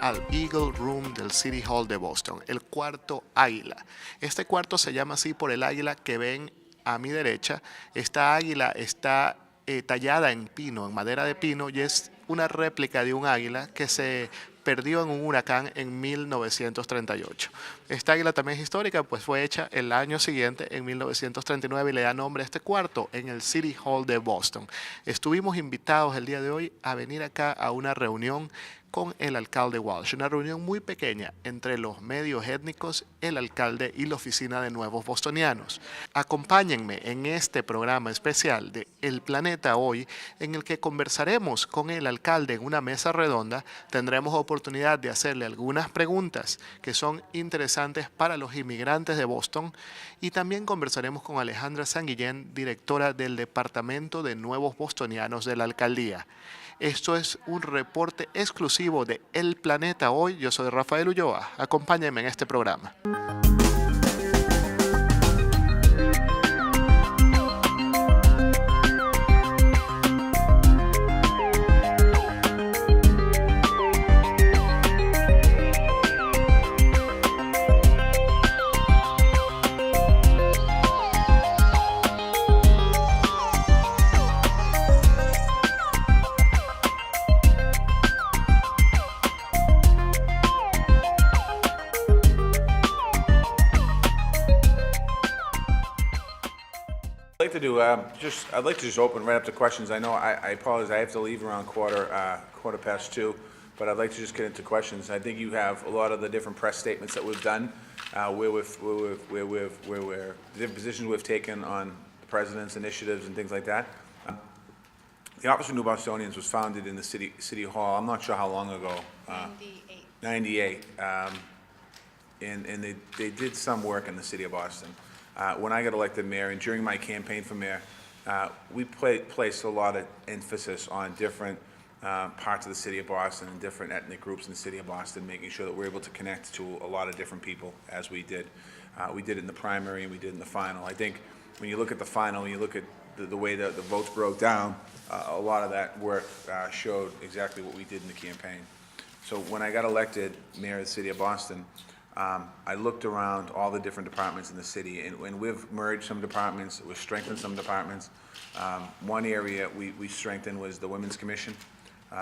al Eagle Room del City Hall de Boston, el cuarto águila. Este cuarto se llama así por el águila que ven a mi derecha. Esta águila está tallada en pino, en madera de pino, y es una réplica de un águila que se perdió en un huracán en 1938. Esta águila también es histórica, pues fue hecha el año siguiente, en 1939, y le da nombre a este cuarto en el City Hall de Boston. Estuvimos invitados el día de hoy a venir acá a una reunión con el alcalde Walsh, una reunión muy pequeña entre los medios étnicos, el alcalde y la oficina de nuevos bostonianos. Acompáñenme en este programa especial de El Planeta Hoy, en el que conversaremos con el alcalde en una mesa redonda. Tendremos oportunidad de hacerle algunas preguntas que son interesantes para los inmigrantes de Boston, y también conversaremos con Alejandra Sanguillén, directora del Departamento de Nuevos Bostonianos de la alcaldía. Esto es un reporte exclusivo de El Planeta Hoy. Yo soy Rafael Ulloa. Acompáñenme en este programa. I'd like to just open right up to questions. I know I apologize. I have to leave around quarter past 2, but I'd like to just get into questions. I think you have a lot of the different press statements that we've done, the different positions we've taken on the president's initiatives and things like that. The Office of New Bostonians was founded in the City Hall. I'm not sure how long ago. 98. And they did some work in the city of Boston. When I got elected mayor and during my campaign for mayor, we placed a lot of emphasis on different parts of the city of Boston and different ethnic groups in the city of Boston, making sure that we're able to connect to a lot of different people as we did. We did it in the primary and we did it in the final. I think when you look at the final, when you look at the way that the votes broke down, a lot of that work showed exactly what we did in the campaign. So when I got elected mayor of the city of Boston, I looked around all the different departments in the city, and we've merged some departments, we've strengthened some departments. One area we strengthened was the Women's Commission.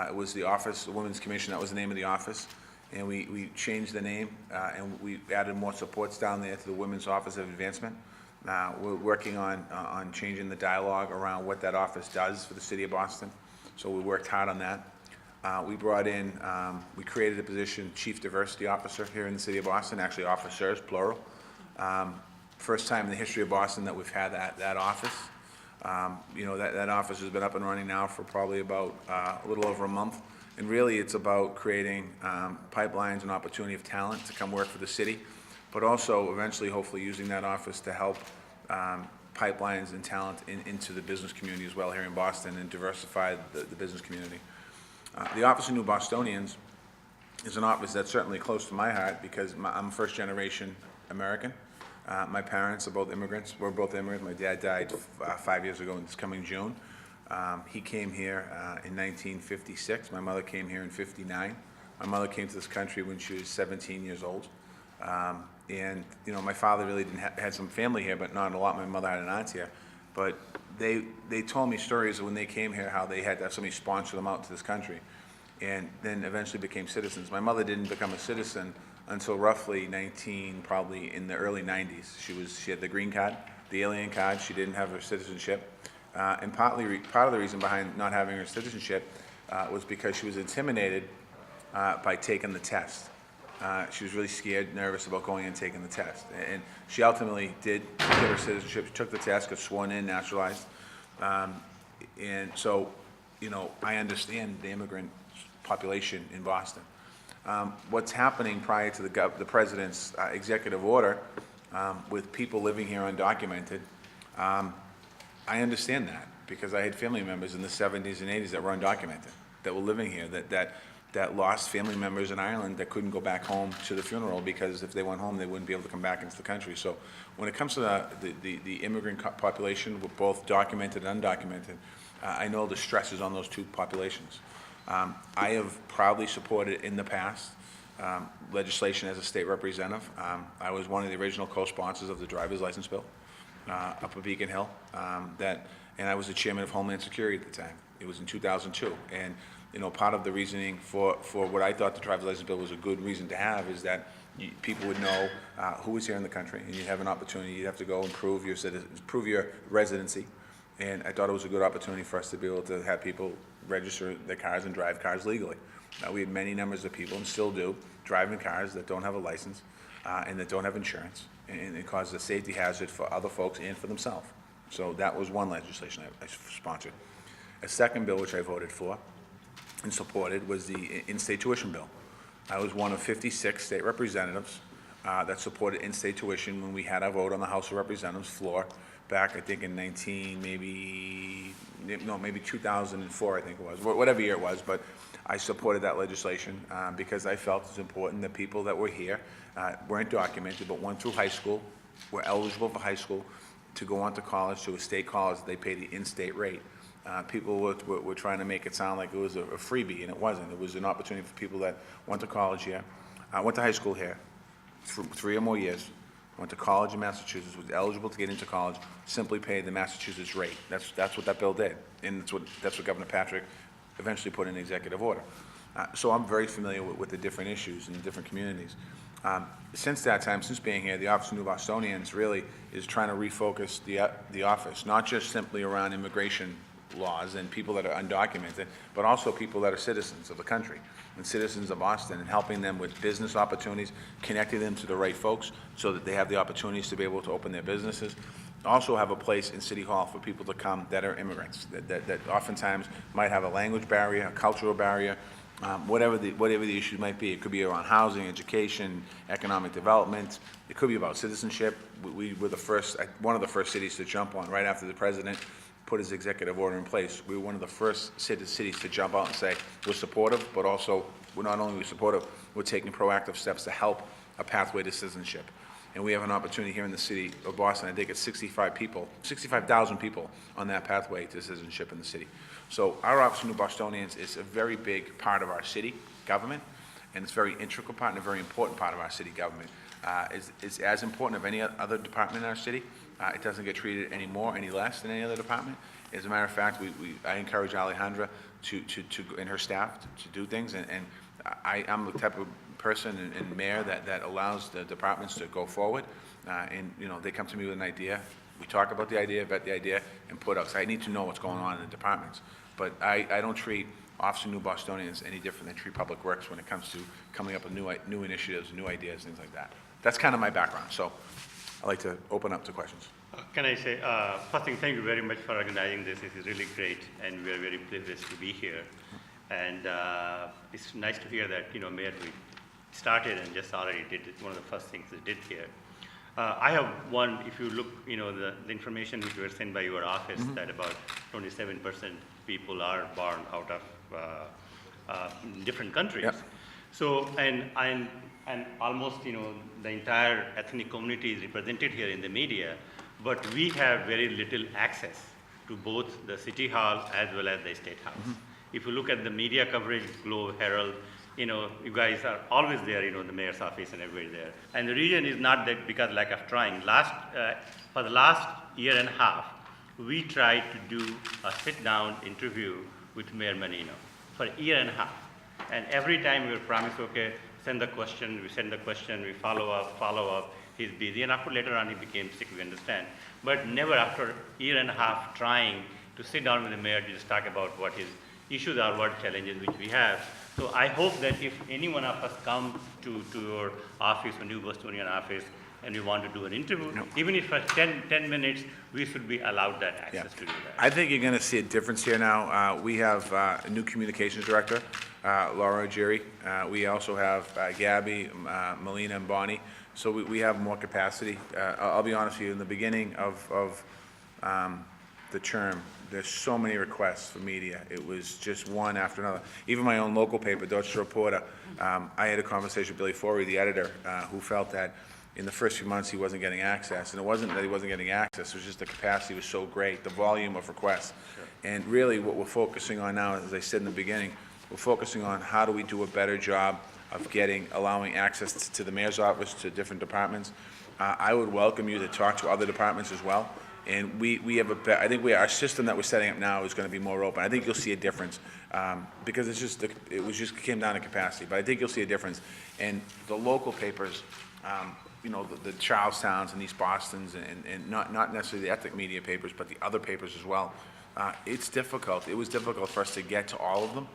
It was the office, the Women's Commission, that was the name of the office. And we changed the name, and we added more supports down there to the Women's Office of Advancement. We're working on changing the dialogue around what that office does for the city of Boston. So we worked hard on that. We brought in, we created a position, Chief Diversity Officer here in the city of Boston, actually officers, plural. First time in the history of Boston that we've had that office. That office has been up and running now for probably about a little over a month. And really it's about creating pipelines and opportunity of talent to come work for the city, but also eventually hopefully using that office to help pipelines and talent into the business community as well here in Boston and diversify the business community. The Office of New Bostonians is an office that's certainly close to my heart because I'm first generation American. My parents are both immigrants. We're both immigrants. My dad died 5 years ago in this coming June. He came here in 1956. My mother came here in 59. My mother came to this country when she was 17 years old. And my father really had some family here, but not a lot. My mother had an aunt here. But they told me stories of when they came here, how they had to have somebody sponsor them out to this country, and then eventually became citizens. My mother didn't become a citizen until roughly probably in the early 90s. She had the green card, the alien card. She didn't have her citizenship, and part of the reason behind not having her citizenship was because she was intimidated by taking the test. She was really scared, nervous about going and taking the test. And she ultimately did get her citizenship. She took the test, got sworn in, naturalized. And so, I understand the immigrant population in Boston. What's happening prior to the president's executive order with people living here undocumented, I understand that because I had family members in the 70s and 80s that were undocumented, that were living here, that lost family members in Ireland that couldn't go back home to the funeral because if they went home, they wouldn't be able to come back into the country. So when it comes to the immigrant population, both documented and undocumented, I know the stress is on those two populations. I have proudly supported in the past legislation as a state representative. I was one of the original co-sponsors of the driver's license bill up at Beacon Hill, and I was the chairman of Homeland Security at the time. It was in 2002, and part of the reasoning for what I thought the driver's license bill was a good reason to have is that people would know who was here in the country, and you'd have an opportunity. You'd have to go and prove your residency, and I thought it was a good opportunity for us to be able to have people register their cars and drive cars legally. We had many numbers of people, and still do, driving cars that don't have a license and that don't have insurance, and it causes a safety hazard for other folks and for themselves. So that was one legislation I sponsored. A second bill which I voted for and supported was the in-state tuition bill. I was one of 56 state representatives that supported in-state tuition when we had our vote on the House of Representatives floor back, I think, in maybe 2004, I think it was, whatever year it was, but I supported that legislation because I felt it was important that people that were here weren't documented, but went through high school, were eligible for high school, to go on to college, to a state college, they pay the in-state rate. People were trying to make it sound like it was a freebie, and it wasn't. It was an opportunity for people that went to college here, went to high school here for 3 or more years, went to college in Massachusetts, was eligible to get into college, simply paid the Massachusetts rate. That's what that bill did, and that's what Governor Patrick eventually put in executive order. So I'm very familiar with the different issues in the different communities. Since that time, since being here, the Office of New Bostonians really is trying to refocus the office, not just simply around immigration laws and people that are undocumented, but also people that are citizens of the country and citizens of Boston, and helping them with business opportunities, connecting them to the right folks so that they have the opportunities to be able to open their businesses. Also have a place in City Hall for people to come that are immigrants, that oftentimes might have a language barrier, a cultural barrier, whatever the issue might be. It could be around housing, education, economic development. It could be about citizenship. We were one of the first cities to jump on right after the president put his executive order in place. We were one of the first cities to jump out and say we're supportive, but also we're not only supportive, we're taking proactive steps to help a pathway to citizenship. And we have an opportunity here in the city of Boston. I think it's 65,000 people on that pathway to citizenship in the city. So our Office of New Bostonians is a very big part of our city government, and it's a very integral part and a very important part of our city government. It's as important as any other department in our city. It doesn't get treated any more, any less than any other department. As a matter of fact, I encourage Alejandra and her staff to do things, and I'm the type of person and mayor that allows the departments to go forward, and they come to me with an idea. We talk about the idea, vet the idea, and put out. So I need to know what's going on in the departments, but I don't treat Office of New Bostonians any different than treat Public Works when it comes to coming up with new initiatives, new ideas, things like that. That's kind of my background. So I'd like to open up to questions. Can I say, first thing, thank you very much for organizing this. This is really great, and we're very privileged to be here. And it's nice to hear that, Mayor, we started and just already did one of the first things they did here. I have one, if you look, the information which were sent by your office, that about 27% people are born out of different countries. Yep. So, and almost, the entire ethnic community is represented here in the media, but we have very little access to both the City Hall as well as the State House. If you look at the media coverage, Globe, Herald, you guys are always there, the mayor's office and everybody there. And the reason is not that because lack of trying. For the last year and a half, we tried to do a sit-down interview with Mayor Menino for a year and a half. And every time we were promised, okay, send the question, we follow up. He's busy, and after later on he became sick, we understand. But never after a year and a half trying to sit down with the mayor to just talk about what his issues are, what challenges which we have. So I hope that if any one of us come to your office, a New Bostonian office, and we want to do an interview, even if for 10 minutes, we should be allowed that access to do that. I think you're going to see a difference here now. We have a new communications director, Laura Jerry. We also have Gabby, Melina, and Bonnie. So we have more capacity. I'll be honest with you, in the beginning of the term, there's so many requests for media. It was just one after another. Even my own local paper, Deutsche Reporter, I had a conversation with Billy Forey, the editor, who felt that in the first few months he wasn't getting access. And it wasn't that he wasn't getting access, it was just the capacity was so great, the volume of requests. Sure. And really what we're focusing on now, as I said in the beginning, we're focusing on how do we do a better job allowing access to the mayor's office, to different departments. I would welcome you to talk to other departments as well. And we have I think our system that we're setting up now is going to be more open. I think you'll see a difference, because it came down to capacity. But I think you'll see a difference. And the local papers, you know, the Charlestowns and East Bostons, and not necessarily the ethnic media papers, but the other papers as well. It's difficult. It was difficult for us to get to all of them.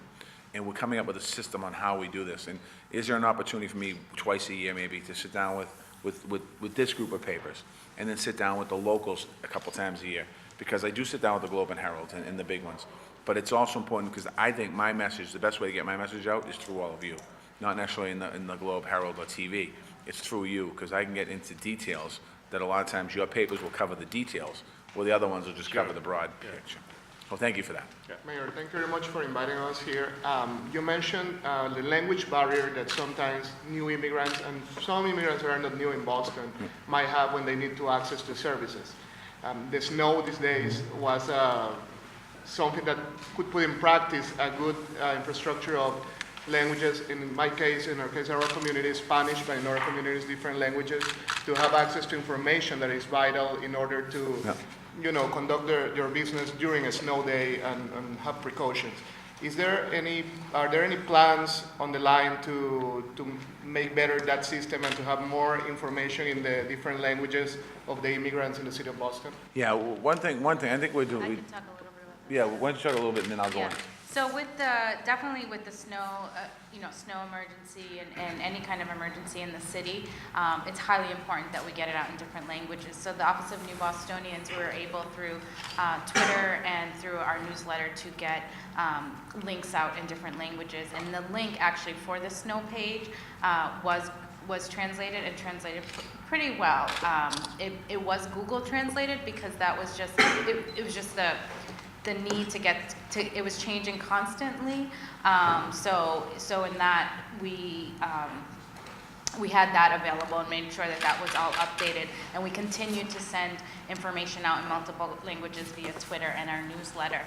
And we're coming up with a system on how we do this. And is there an opportunity for me twice a year maybe to sit down with this group of papers, and then sit down with the locals a couple times a year? Because I do sit down with the Globe and Herald and the big ones. But it's also important because I think my message, the best way to get my message out is through all of you, not necessarily in the Globe, Herald, or TV. It's through you, because I can get into details that a lot of times your papers will cover the details, while the other ones will just cover the broad picture. Well, thank you for that. Mayor, thank you very much for inviting us here. You mentioned the language barrier that sometimes new immigrants, and some immigrants that are not new in Boston, might have when they need to access to services. The snow these days was something that could put in practice a good infrastructure of languages. In my case, in our case, our community is Spanish, but in our communities, different languages, to have access to information that is vital in order to you know, conduct your business during a snow day and have precautions. Are there any plans on the line to make better that system and to have more information in the different languages of the immigrants in the city of Boston? Yeah, one thing I think we're doing. I can talk a little bit about that. Yeah, why don't you talk a little bit and then I'll go on. So with definitely with the snow, snow emergency and any kind of emergency in the city, it's highly important that we get it out in different languages. So the Office of New Bostonians, we were able through Twitter and through our newsletter to get links out in different languages. And the link actually for the snow page was translated and translated pretty well. It was Google translated because that was just, it was just the need to get to, it was changing constantly. So in that, we had that available and made sure that that was all updated. And we continued to send information out in multiple languages via Twitter and our newsletter.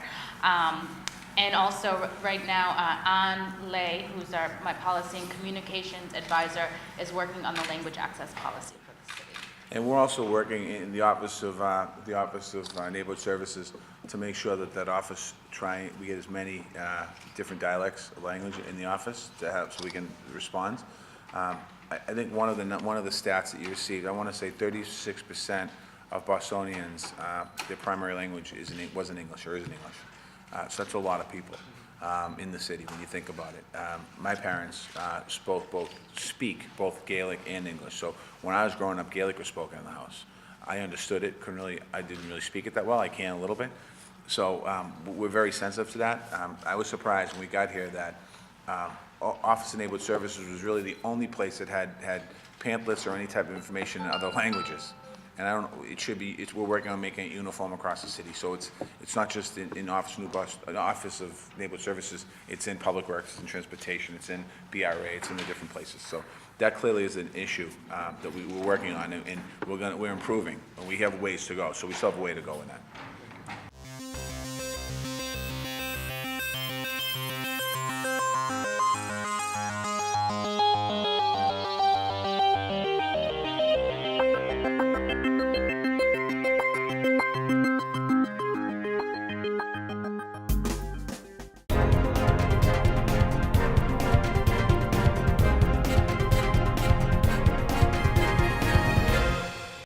And also right now, Ann Lay, who's my policy and communications advisor, is working on the language access policy for the city. And we're also working in the Office of Neighborhood Services to make sure that office we get as many different dialects of language in the office to have, so we can respond. I think one of the stats that you received, I want to say 36% of Bostonians, their primary language wasn't English or isn't English. So that's a lot of people in the city when you think about it. My parents speak both Gaelic and English. So when I was growing up, Gaelic was spoken in the house. I understood it, I didn't really speak it that well. I can a little bit. So we're very sensitive to that. I was surprised when we got here that Office of Neighborhood Services was really the only place that had pamphlets or any type of information in other languages. And I don't know, it should be, we're working on making it uniform across the city. So it's not just in Office of Neighborhood Services, it's in Public Works, it's in Transportation, it's in BRA, it's in the different places. So that clearly is an issue that we're working on, and we're improving, and we have ways to go. So we still have a way to go in that.